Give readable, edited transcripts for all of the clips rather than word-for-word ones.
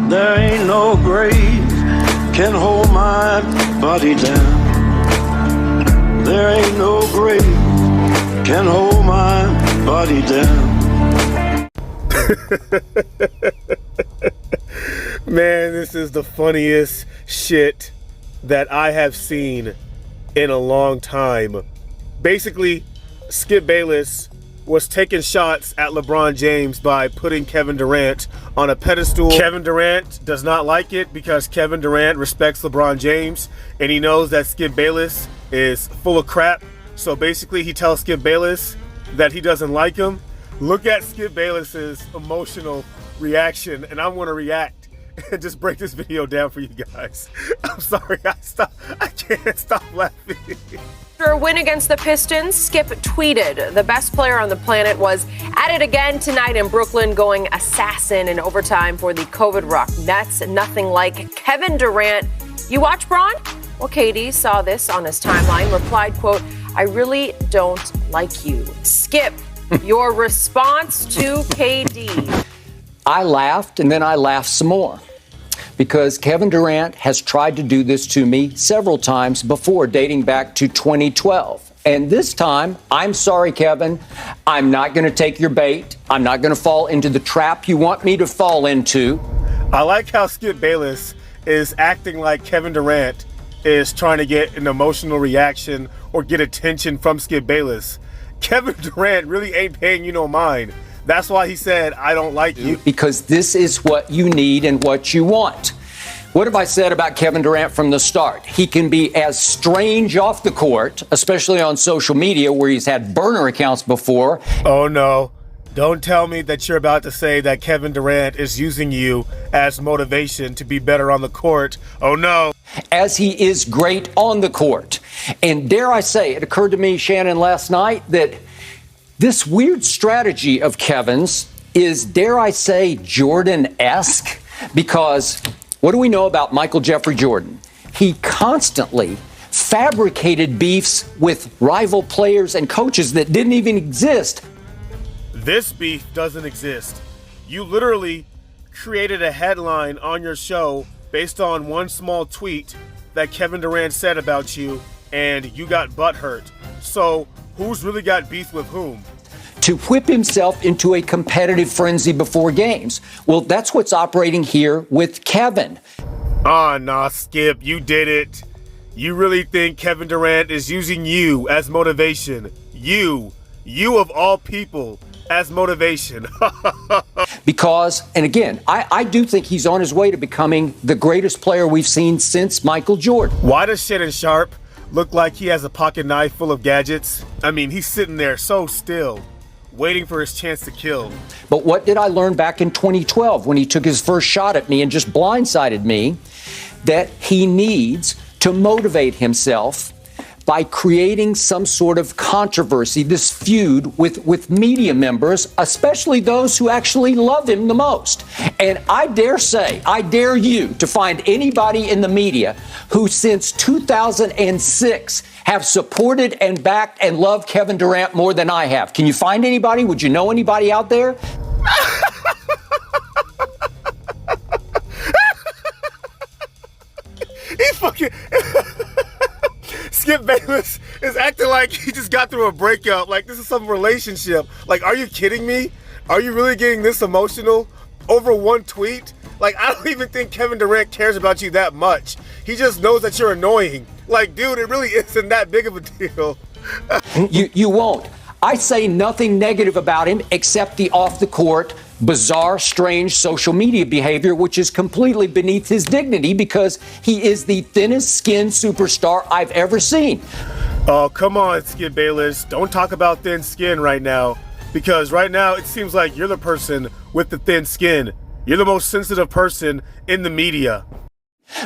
There ain't no grave can hold my body down. There ain't no grave can hold my body down. Man, this is the funniest shit that I have seen in a long time. Basically, Skip Bayless was taking shots at LeBron James by putting Kevin Durant on a pedestal. Kevin Durant does not like it because Kevin Durant respects LeBron James and he knows that Skip Bayless is full of crap. So basically he tells Skip Bayless that he doesn't like him. Look at Skip Bayless's emotional reaction, and I'm gonna react and just break this video down for you guys. I'm sorry, I can't stop laughing. After a win against the Pistons, Skip tweeted, "The best player on the planet was at it again tonight in Brooklyn, going assassin in overtime for the COVID rock Nets. Nothing like Kevin Durant. You watch Bron?" Well, KD saw this on his timeline, replied, quote, "I really don't like you." Skip, your response to KD. I laughed, and then I laughed some more, because Kevin Durant has tried to do this to me several times before, dating back to 2012. And this time, I'm sorry, Kevin, I'm not going to take your bait. I'm not going to fall into the trap you want me to fall into. I like how Skip Bayless is acting like Kevin Durant is trying to get an emotional reaction or get attention from Skip Bayless. Kevin Durant really ain't paying you no mind. That's why he said, "I don't like you." Because this is what you need and what you want. What have I said about Kevin Durant from the start? He can be as strange off the court, especially on social media where he's had burner accounts before. Oh no. Don't tell me that you're about to say that Kevin Durant is using you as motivation to be better on the court. Oh no. As he is great on the court. And dare I say, it occurred to me, Shannon, last night that this weird strategy of Kevin's is, dare I say, Jordan-esque, because what do we know about Michael Jeffrey Jordan? He constantly fabricated beefs with rival players and coaches that didn't even exist. This beef doesn't exist. You literally created a headline on your show based on one small tweet that Kevin Durant said about you, and you got butthurt. So who's really got beef with whom? To whip himself into a competitive frenzy before games. Well, that's what's operating here with Kevin. Nah, Skip, you did it. You really think Kevin Durant is using you as motivation? You of all people, as motivation. Because, and again, I do think he's on his way to becoming the greatest player we've seen since Michael Jordan. Why does Shannon Sharp look like he has a pocket knife full of gadgets? I mean, he's sitting there so still, waiting for his chance to kill. But what did I learn back in 2012 when he took his first shot at me and just blindsided me? That he needs to motivate himself by creating some sort of controversy, this feud with media members, especially those who actually love him the most. And I dare say, I dare you to find anybody in the media who since 2006 have supported and backed and loved Kevin Durant more than I have. Can you find anybody? Would you know anybody out there? He fucking... Skip Bayless is acting like he just got through a breakup, like this is some relationship. Like, are you kidding me? Are you really getting this emotional over one tweet? Like, I don't even think Kevin Durant cares about you that much. He just knows that you're annoying. Like, dude, it really isn't that big of a deal. You won't. I say nothing negative about him except the off-the-court, bizarre, strange social media behavior, which is completely beneath his dignity because he is the thinnest skinned superstar I've ever seen. Oh, come on, Skip Bayless. Don't talk about thin skin right now, because right now it seems like you're the person with the thin skin. You're the most sensitive person in the media.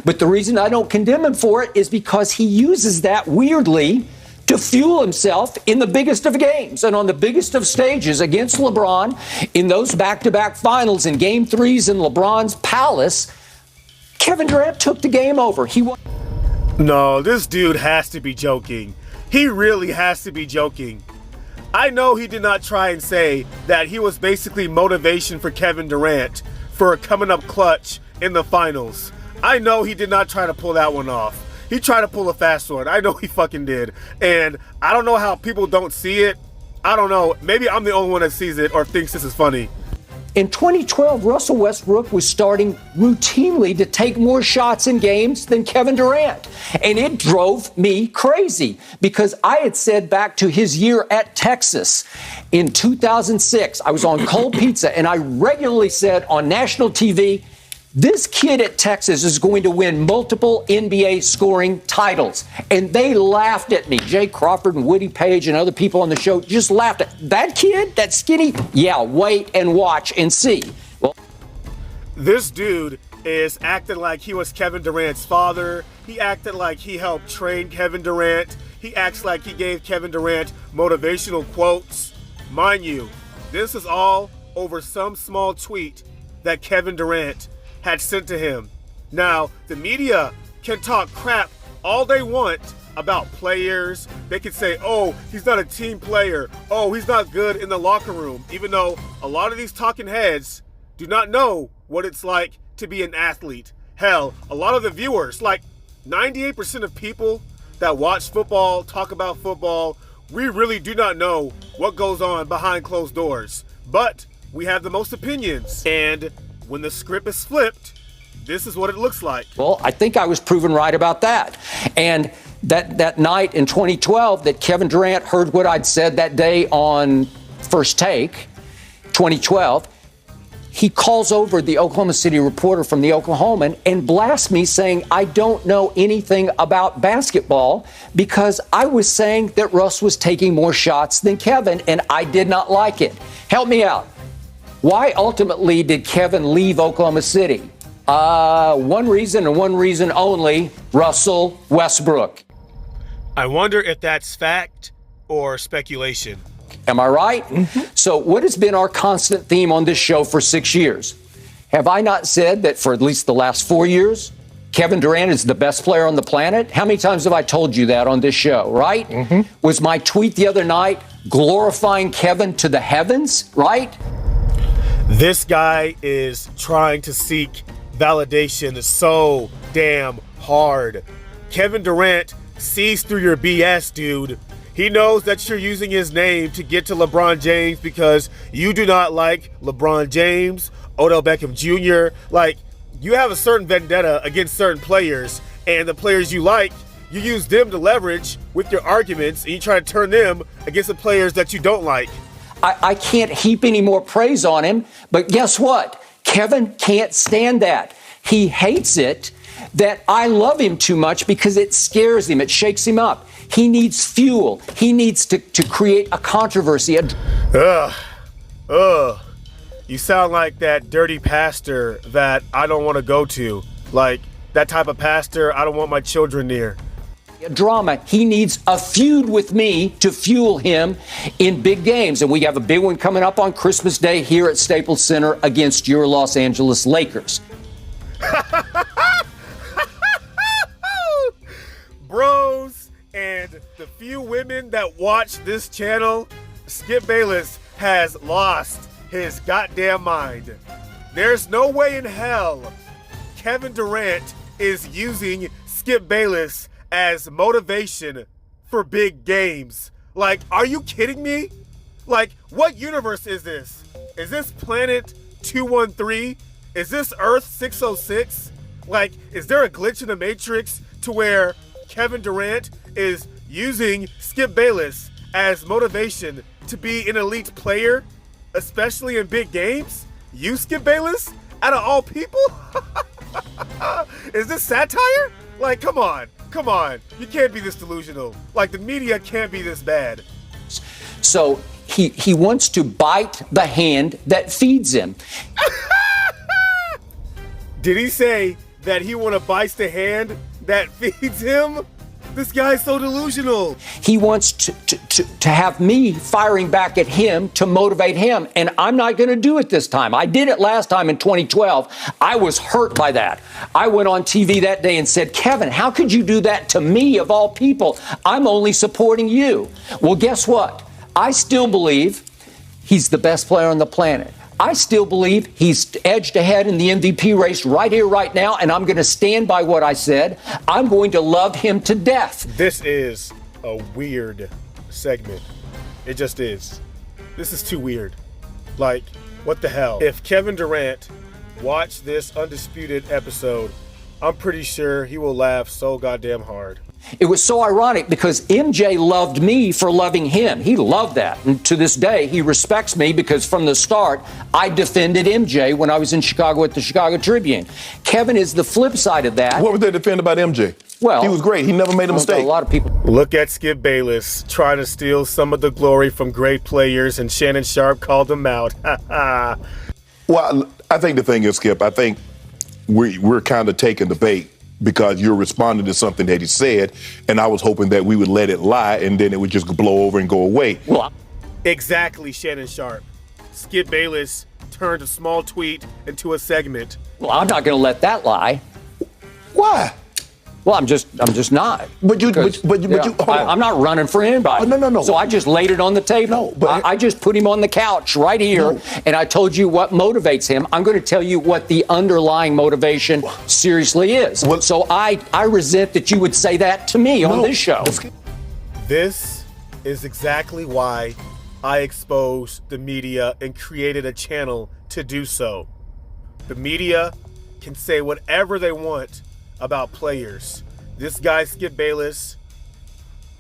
But the reason I don't condemn him for it is because he uses that weirdly to fuel himself in the biggest of games and on the biggest of stages against LeBron in those back-to-back finals in Game 3s in LeBron's palace. Kevin Durant took the game over. No, this dude has to be joking. He really has to be joking. I know he did not try and say that he was basically motivation for Kevin Durant for coming up clutch in the finals. I know he did not try to pull that one off. He tried to pull a fast one. I know he fucking did. And I don't know how people don't see it. I don't know. Maybe I'm the only one that sees it or thinks this is funny. In 2012, Russell Westbrook was starting routinely to take more shots in games than Kevin Durant. And it drove me crazy because I had said back to his year at Texas in 2006, I was on Cold Pizza, and I regularly said on national TV, this kid at Texas is going to win multiple NBA scoring titles. And they laughed at me. Jay Crawford and Woody Page and other people on the show just laughed at that kid, that skinny. Yeah, wait and watch and see. Well, this dude is acting like he was Kevin Durant's father. He acted like he helped train Kevin Durant. He acts like he gave Kevin Durant motivational quotes. Mind you, this is all over some small tweet that Kevin Durant had sent to him. Now, the media can talk crap all they want about players. They can say, oh, he's not a team player. Oh, he's not good in the locker room. Even though a lot of these talking heads do not know what it's like to be an athlete. Hell, a lot of the viewers, like 98% of people that watch football, talk about football, we really do not know what goes on behind closed doors. But we have the most opinions. And when the script is flipped, this is what it looks like. Well, I think I was proven right about that. And that night in 2012 that Kevin Durant heard what I'd said that day on First Take, 2012, he calls over the Oklahoma City reporter from the Oklahoman and blasts me saying I don't know anything about basketball because I was saying that Russ was taking more shots than Kevin, and I did not like it. Help me out. Why ultimately did Kevin leave Oklahoma City? One reason and one reason only, Russell Westbrook. I wonder if that's fact or speculation. Am I right? Mm-hmm. So what has been our constant theme on this show for 6 years? Have I not said that for at least the last 4 years, Kevin Durant is the best player on the planet? How many times have I told you that on this show, right? Mm-hmm. Was my tweet the other night glorifying Kevin to the heavens, right? This guy is trying to seek validation so damn hard. Kevin Durant sees through your BS, dude. He knows that you're using his name to get to LeBron James because you do not like LeBron James, Odell Beckham Jr. Like, you have a certain vendetta against certain players, and the players you like, you use them to leverage with your arguments, and you try to turn them against the players that you don't like. I can't heap any more praise on him, but guess what? Kevin can't stand that. He hates it that I love him too much because it scares him. It shakes him up. He needs fuel. He needs to create a controversy. You sound like that dirty pastor that I don't want to go to. Like that type of pastor I don't want my children near. Drama. He needs a feud with me to fuel him in big games. And we have a big one coming up on Christmas Day here at Staples Center against your Los Angeles Lakers. Bros and the few women that watch this channel, Skip Bayless has lost his goddamn mind. There's no way in hell Kevin Durant is using Skip Bayless as motivation for big games. Like, are you kidding me? Like, what universe is this? Is this planet 213? Is this Earth 606? Like, is there a glitch in the Matrix to where Kevin Durant is using Skip Bayless as motivation to be an elite player, especially in big games? You, Skip Bayless? Out of all people? Is this satire? Like, come on. You can't be this delusional. Like, the media can't be this bad. So he wants to bite the hand that feeds him. Did he say that he want to bite the hand that feeds him? This guy's so delusional. He wants to have me firing back at him to motivate him, and I'm not going to do it this time. I did it last time in 2012. I was hurt by that. I went on TV that day and said, Kevin, how could you do that to me of all people? I'm only supporting you. Well, guess what? I still believe he's the best player on the planet. I still believe he's edged ahead in the MVP race right here, right now, and I'm going to stand by what I said. I'm going to love him to death. This is a weird segment. It just is. This is too weird. Like, what the hell? If Kevin Durant watched this Undisputed episode, I'm pretty sure he will laugh so goddamn hard. It was so ironic because MJ loved me for loving him. He loved that. And to this day, he respects me because from the start, I defended MJ when I was in Chicago at the Chicago Tribune. Kevin is the flip side of that. What was there to defend about MJ? Well, he was great. He never made a mistake. A lot of people. Look at Skip Bayless trying to steal some of the glory from great players, and Shannon Sharp called him out. Well, I think the thing is, Skip, I think we're kind of taking the bait because you're responding to something that he said, and I was hoping that we would let it lie and then it would just blow over and go away. Well, exactly, Shannon Sharp. Skip Bayless turned a small tweet into a segment. Well, I'm not going to let that lie. Why? Well, I'm just not. But you, Because, hold on. I'm not running for anybody. Oh, no. So I just laid it on the table. No, but I just put him on the couch right here, and I told you what motivates him. I'm going to tell you what the underlying motivation seriously is. Well, so I resent that you would say that to me on this show. This is exactly why I exposed the media and created a channel to do so. The media can say whatever they want about players. This guy, Skip Bayless,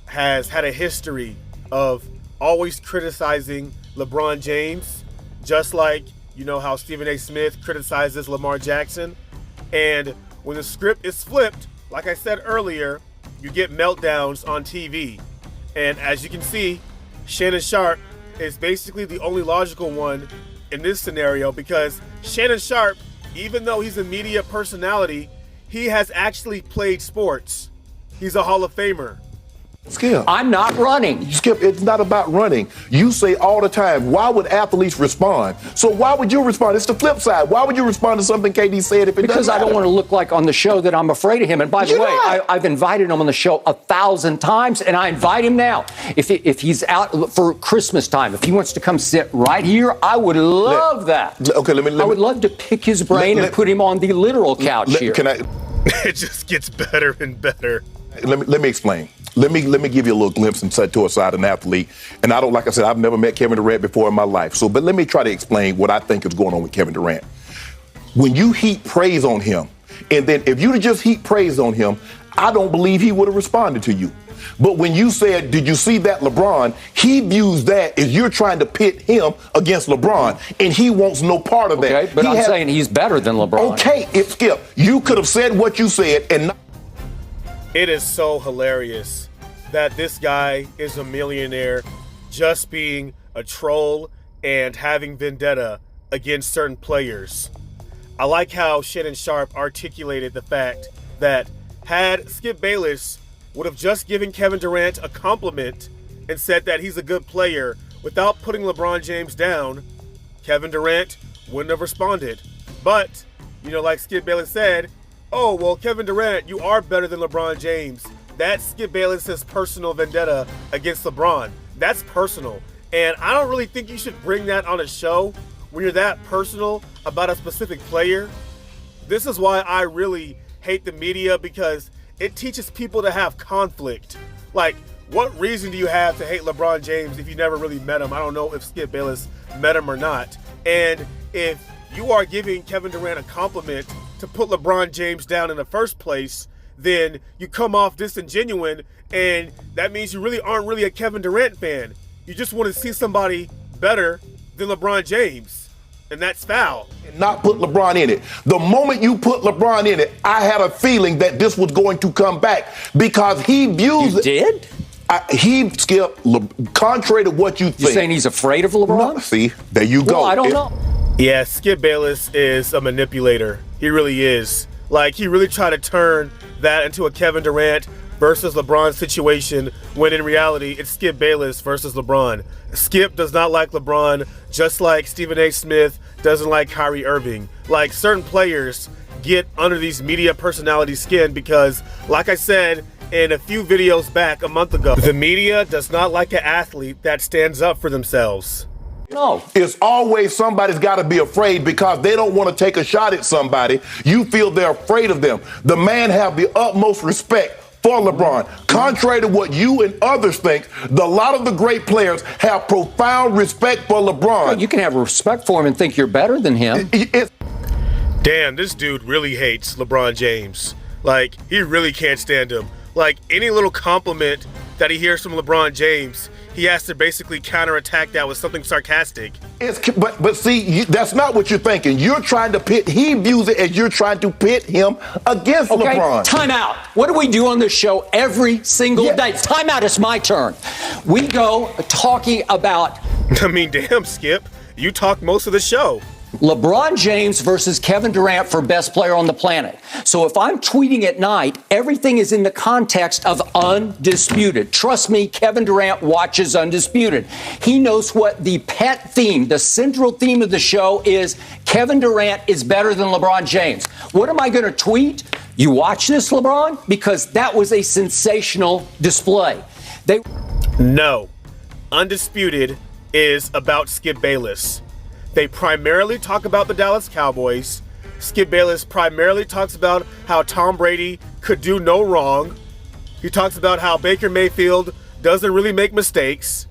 has had a history of always criticizing LeBron James, just like, you know, how Stephen A. Smith criticizes Lamar Jackson. And when the script is flipped, like I said earlier, you get meltdowns on TV. And as you can see, Shannon Sharp is basically the only logical one in this scenario, because Shannon Sharp, even though he's a media personality, he has actually played sports. He's a Hall of Famer. Skip. I'm not running. Skip, it's not about running. You say all the time, why would athletes respond? So why would you respond? It's the flip side. Why would you respond to something KD said if it Because doesn't I don't want to look like on the show that I'm afraid of him. And by the You're way, not. I've invited him on the show 1,000 times, and I invite him now. If he's out for Christmas time, if he wants to come sit right here, I would love that. Okay, let me. I would love to pick his brain and put him on the literal couch here. Can I? It just gets better and better. Let me explain. Let me give you a little glimpse inside to a side of an athlete. And I don't, like I said, I've never met Kevin Durant before in my life. But let me try to explain what I think is going on with Kevin Durant. When you heap praise on him, and then if you just heap praise on him, I don't believe he would have responded to you. But when you said, did you see that LeBron, he views that as you're trying to pit him against LeBron, and he wants no part of that. Okay, but I'm saying he's better than LeBron. Okay, Skip, you could have said what you said and not. It is so hilarious that this guy is a millionaire just being a troll and having vendetta against certain players. I like how Shannon Sharp articulated the fact that had Skip Bayless would have just given Kevin Durant a compliment and said that he's a good player without putting LeBron James down, Kevin Durant wouldn't have responded. But, you know, like Skip Bayless said, oh, well, Kevin Durant, you are better than LeBron James. That's Skip Bayless's personal vendetta against LeBron. That's personal. And I don't really think you should bring that on a show when you're that personal about a specific player. This is why I really hate the media, because it teaches people to have conflict. Like, what reason do you have to hate LeBron James if you never really met him? I don't know if Skip Bayless met him or not. And if you are giving Kevin Durant a compliment to put LeBron James down in the first place, then you come off disingenuous, and that means you really aren't really a Kevin Durant fan. You just want to see somebody better than LeBron James, and that's foul. Not put LeBron in it. The moment you put LeBron in it, I had a feeling that this was going to come back because he views it. Did? Skip, contrary to what you think. You saying he's afraid of LeBron? No, see, there you go. Well, I don't know. Yeah, Skip Bayless is a manipulator. He really is. Like, he really tried to turn that into a Kevin Durant versus LeBron situation, when in reality, it's Skip Bayless versus LeBron. Skip does not like LeBron, just like Stephen A. Smith doesn't like Kyrie Irving. Like, certain players get under these media personalities' skin because, like I said in a few videos back a month ago, the media does not like an athlete that stands up for themselves. No. It's always somebody's got to be afraid because they don't want to take a shot at somebody. You feel they're afraid of them. The man have the utmost respect for LeBron. Contrary to what you and others think, a lot of the great players have profound respect for LeBron. You can have respect for him and think you're better than him. Damn, this dude really hates LeBron James. Like, he really can't stand him. Like, any little compliment that he hears from LeBron James, he has to basically counterattack that with something sarcastic. But see, that's not what you're thinking. You're trying to pit, he views it as you're trying to pit him against LeBron. Time out. What do we do on this show every single day? Time out, it's my turn. We go talking about... I mean, damn, Skip. You talk most of the show. LeBron James versus Kevin Durant for best player on the planet. So if I'm tweeting at night, everything is in the context of Undisputed. Trust me, Kevin Durant watches Undisputed. He knows what the pet theme, the central theme of the show is. Kevin Durant is better than LeBron James. What am I going to tweet? You watch this, LeBron? Because that was a sensational display. No. Undisputed is about Skip Bayless. They primarily talk about the Dallas Cowboys. Skip Bayless primarily talks about how Tom Brady could do no wrong. He talks about how Baker Mayfield doesn't really make mistakes.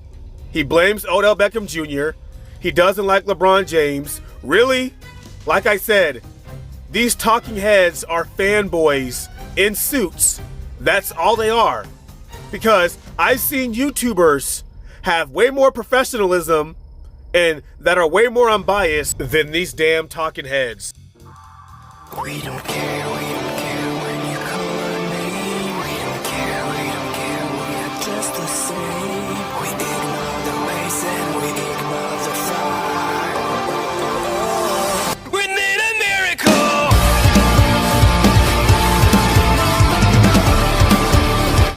He blames Odell Beckham Jr. He doesn't like LeBron James. Really? Like I said, these talking heads are fanboys in suits. That's all they are. Because I've seen YouTubers have way more professionalism and that are way more unbiased than these damn talking heads. We don't care, we don't care.